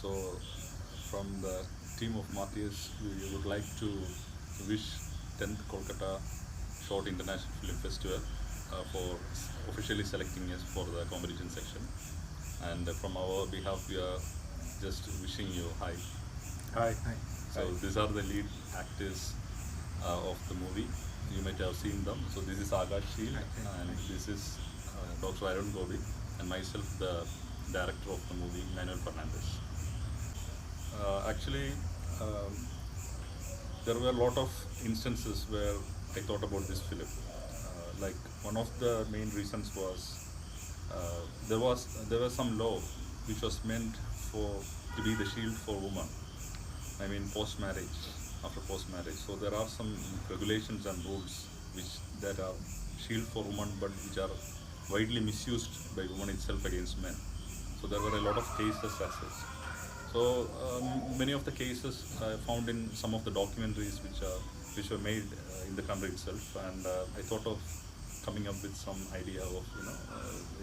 So, from the team of Martyrs, we would like to wish 10th Kolkata Short International Film Festival for officially selecting us for the competition section. And from our behalf, we are just wishing you hi. Hi. Hi. So these are the lead actors of the movie. You might have seen them. So this is Akash Sheel, and this is Dr. Arun Gobi, and myself, the director of the movie, Emmanuel Fernandez. Actually, um, there were a lot of instances where I thought about this film. Like one of the main reasons was there was some law which was meant for to be the shield for women. I mean, post marriage, after post marriage. So there are some regulations and rules which that are shield for women, but which are widely misused by women itself against men. So there were a lot of cases as such. So many of the cases found in some of the documentaries which were made in the country itself, and I thought of coming up with some idea of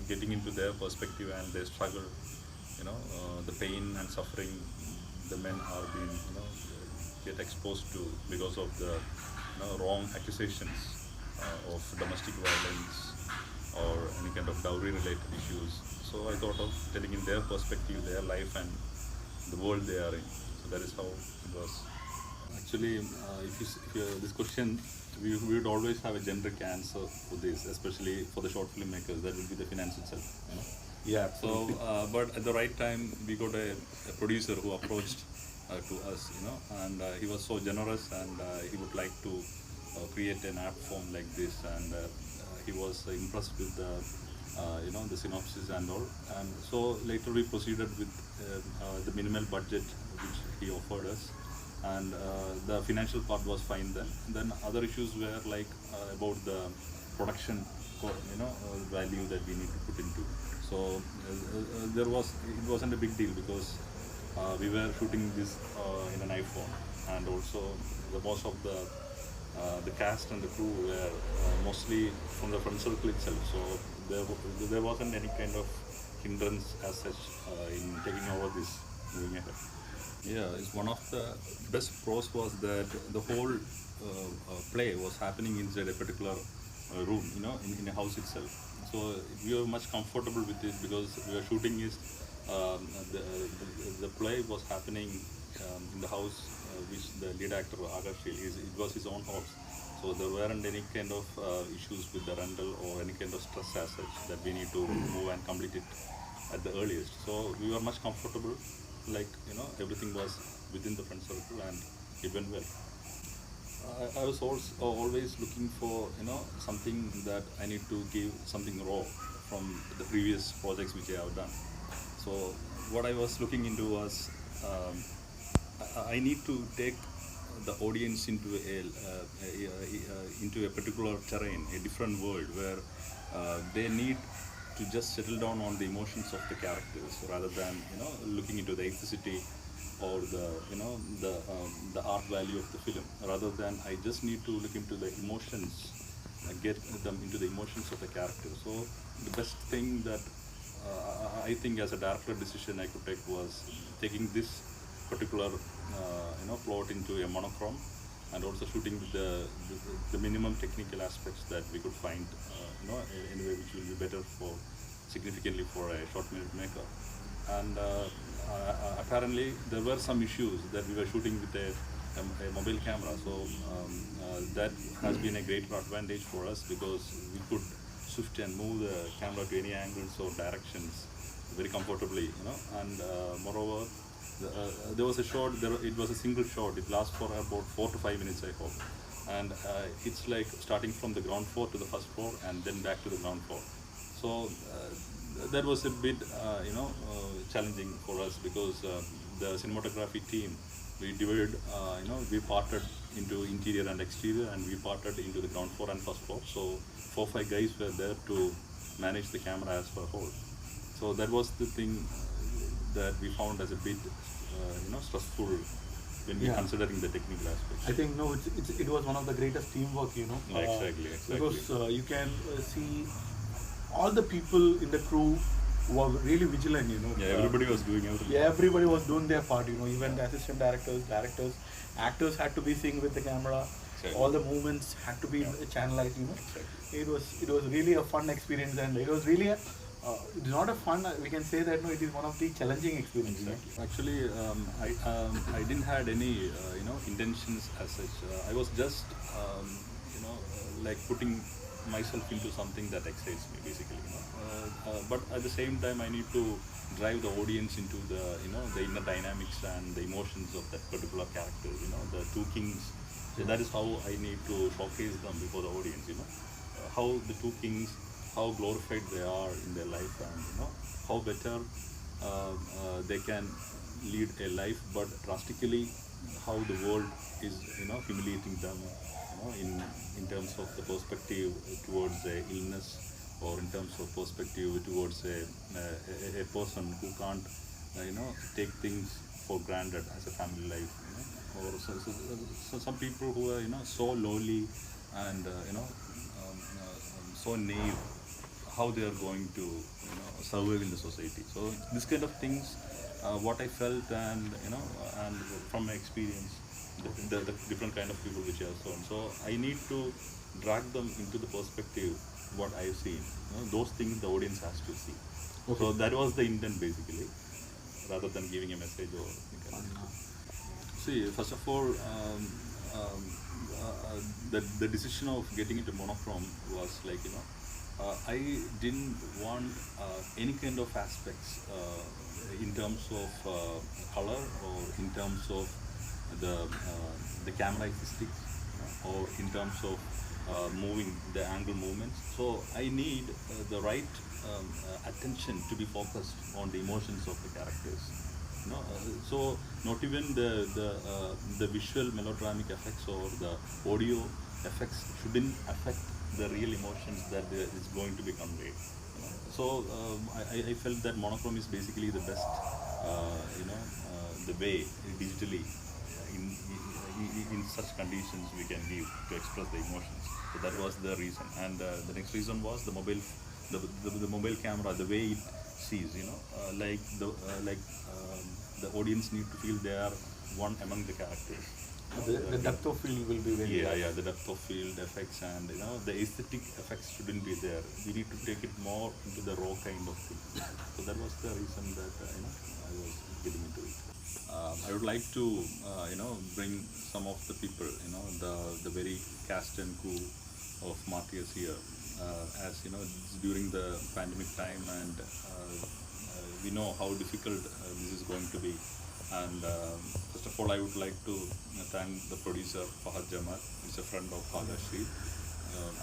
getting into their perspective and their struggle, the pain and suffering the men are being get exposed to because of the wrong accusations of domestic violence or any kind of dowry related issues. So I thought of telling in their perspective, their life and the world they are in. So that is how it was. Actually, this question, we would always have a generic answer for this, especially for the short filmmakers. That will be the finance itself. Yeah. So, but at the right time, we got a producer who approached to us, and he was so generous, and he would like to create an art form like this, and he was impressed with the synopsis and all, and so later we proceeded with the minimal budget which he offered us, and the financial part was fine then. Then other issues were like about the production, value that we need to put into. So it wasn't a big deal because we were shooting this in an iPhone, and also most of the cast and the crew were mostly from the friend circle itself. So there wasn't any kind of hindrance as such in taking over this moving ahead. Yeah, it's one of the best pros was that the whole play was happening inside a particular room, in a house itself. So we were much comfortable with it because we were shooting is the play was happening in the house which the lead actor Akash is. It was his own house, so there weren't any kind of issues with the rental or any kind of stress as such that we need to move and complete it at the earliest. So we were much comfortable, like everything was within the friend circle and it went well. I was also always looking for something that I need to give something raw from the previous projects which I have done. So what I was looking into was I need to take the audience into a particular terrain, a different world where they need to just settle down on the emotions of the characters rather than looking into the ethnicity or the art value of the film. Rather than I just need to look into the emotions, get them into the emotions of the character. So the best thing that I think as a director decision I could take was taking this particular plot into a monochrome, and also shooting with the minimum technical aspects that we could find in a way which will be better significantly for a short film maker. And apparently there were some issues that we were shooting with a mobile camera, so that has been a great advantage for us because we could shift and move the camera to any angles or directions very comfortably, and moreover there was a shot, it was a single shot, it lasts for about 4 to 5 minutes I hope, and it's like starting from the ground floor to the first floor and then back to the ground floor. So that was a bit challenging for us because the cinematography team, we divided, we parted into interior and exterior, and we parted into the ground floor and first floor. So 4-5 guys were there to manage the camera as per whole. So that was the thing that we found as a bit stressful when we considering the technical aspects. I think it was one of the greatest teamwork, Exactly. because you can see all the people in the crew were really vigilant, you know. Yeah, everybody was doing everything. Yeah, everybody was doing their part, you know. Even the assistant directors, actors had to be synced with the camera. Exactly. All the movements had to be channelized, you know. Exactly. It was really a fun experience, and it was really it's not a fun. We can say that no, it is one of the challenging experiences. Exactly. Actually, I didn't had any intentions as such. I was just like putting myself into something that excites me basically. But at the same time, I need to drive the audience into the the inner dynamics and the emotions of that particular character. The two kings. So that is how I need to showcase them before the audience. How the two kings, how glorified they are in their life, and how better they can lead a life, but drastically how the world is humiliating them, in terms of the perspective towards a illness, or in terms of perspective towards a person who can't take things for granted as a family life, or so some people who are so lowly and so naive, how they are going to survive in the society. So this kind of things, what I felt, and and from my experience, the different kind of people which I have shown. So I need to drag them into the perspective what I've seen. Those things the audience has to see. Okay. So that was the intent basically, rather than giving a message or something like that. See, first of all, the decision of getting into monochrome was like I didn't want any kind of aspects in terms of color, or in terms of the camera statistics, or in terms of moving the angle movements. So I need the right attention to be focused on the emotions of the characters. So not even the visual melodramatic effects or the audio effects shouldn't affect the real emotions that is going to be conveyed. So I felt that monochrome is basically the best, the way digitally in such conditions we can give to express the emotions. So that was the reason, and the next reason was the mobile camera, the way it sees, the audience need to feel they are one among the characters. The depth of field will be very the depth of field effects, and the aesthetic effects shouldn't be there. We need to take it more into the raw kind of thing. So that was the reason that I was getting into it. I would like to bring some of the people, the very cast and crew of Martyrs here, as it's during the pandemic time, and we know how difficult this is going to be. And first of all, I would like to thank the producer Fahad Jamal, who's a friend of Fahad,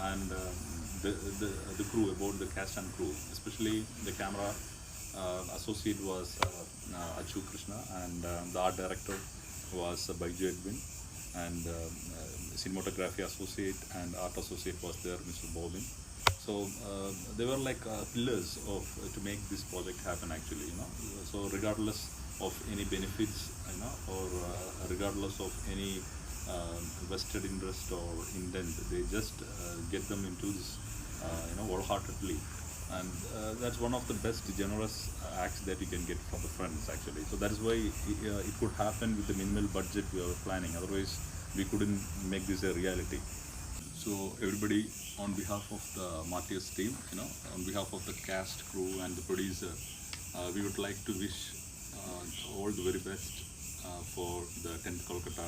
and the crew, about the cast and crew, especially the camera associate was Achu Krishna, and the art director was Baiju Edwin, and cinematography associate and art associate was there, Mr. Bobin. So they were like pillars of to make this project happen actually. So regardless of any benefits, or regardless of any vested interest or intent, they just get them into this, wholeheartedly, and that's one of the best generous acts that you can get from the friends actually. So that is why it could happen with the minimal budget we were planning. Otherwise, we couldn't make this a reality. So everybody, on behalf of the Martyrs team, on behalf of the cast, crew, and the producer, we would like to wish all the very best for the 10th Kolkata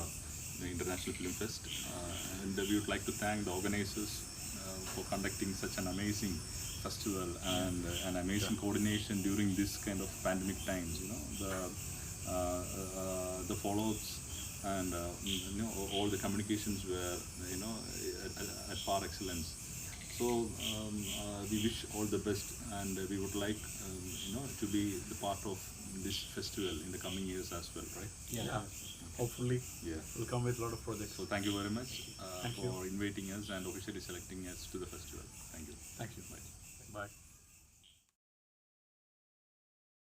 International Film Fest, and we would like to thank the organizers for conducting such an amazing festival and an amazing coordination during this kind of pandemic times. The follow-ups and all the communications were at par excellence. So we wish all the best, and we would like to be the part of this festival in the coming years as well, right? Yeah. Hopefully, we'll come with a lot of projects. So thank you very much Thank for inviting us and officially selecting us to the festival. Thank you. Thank you. Bye. Bye.